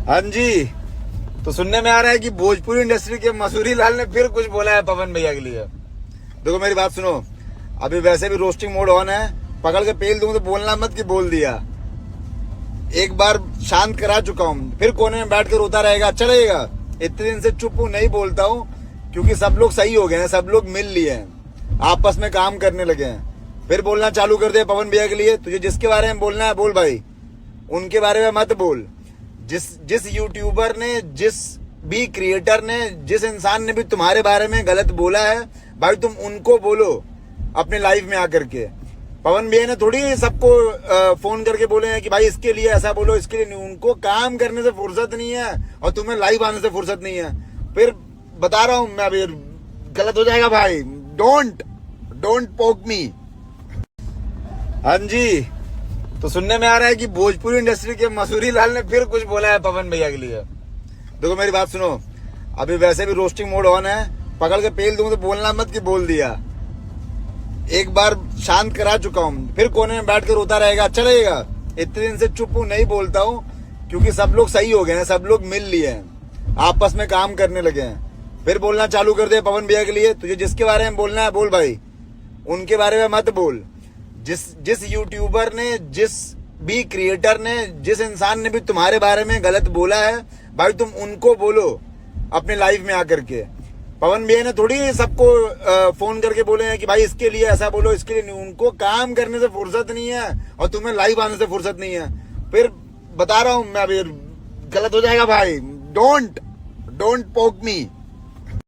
हाँ जी। तो सुनने में आ रहा है कि भोजपुरी इंडस्ट्री के मसूरी लाल ने फिर कुछ बोला है पवन भैया के लिए। देखो मेरी बात सुनो, अभी वैसे भी रोस्टिंग मोड ऑन है, पकड़ के पेल दूं तो बोलना मत कि बोल दिया। एक बार शांत करा चुका हूँ, फिर कोने में बैठ कर रोता रहेगा, अच्छा लगेगा? इतने दिन से चुप हूँ, नहीं बोलता हूँ क्योंकि सब लोग सही हो गए हैं, सब लोग मिल लिए हैं, आपस में काम करने लगे हैं। फिर बोलना चालू कर दे पवन भैया के लिए। तुझे जिसके बारे में बोलना है बोल भाई, उनके बारे में मत बोल। जिस यूट्यूबर ने, जिस भी क्रिएटर ने, जिस इंसान ने भी तुम्हारे बारे में गलत बोला है भाई, तुम उनको बोलो अपने लाइफ में आकर के। पवन भैया ने थोड़ी सबको फोन करके बोले हैं कि भाई इसके लिए ऐसा बोलो, इसके लिए नहीं। उनको काम करने से फुर्सत नहीं है और तुम्हें लाइव आने से फुर्सत नहीं है। फिर बता रहा हूं मैं, अभी गलत हो जाएगा भाई। डोंट पोक मी। हाँ जी। तो सुनने में आ रहा है कि भोजपुरी इंडस्ट्री के मसूरी लाल ने फिर कुछ बोला है पवन भैया के लिए। देखो मेरी बात सुनो, अभी वैसे भी रोस्टिंग मोड ऑन है, पकड़ के पेल दूं तो बोलना मत कि बोल दिया। एक बार शांत करा चुका हूँ, फिर कोने में बैठ कर रोता रहेगा, अच्छा लगेगा? इतने दिन से चुप हूँ, नहीं बोलता हूँ क्योंकि सब लोग सही हो गए हैं, सब लोग मिल लिए हैं, आपस में काम करने लगे हैं। फिर बोलना चालू कर दे पवन भैया के लिए। तुझे जिसके बारे में बोलना है बोल भाई, उनके बारे में मत बोल। जिस यूट्यूबर ने, जिस भी क्रिएटर ने, जिस इंसान ने भी तुम्हारे बारे में गलत बोला है भाई, तुम उनको बोलो अपने लाइफ में आकर के। पवन भैया ने थोड़ी सबको फोन करके बोले हैं कि भाई इसके लिए ऐसा बोलो, इसके लिए नहीं। उनको काम करने से फुर्सत नहीं है और तुम्हें लाइव आने से फुर्सत नहीं है। फिर बता रहा हूं मैं, अभी गलत हो जाएगा भाई। डोंट पोक मी।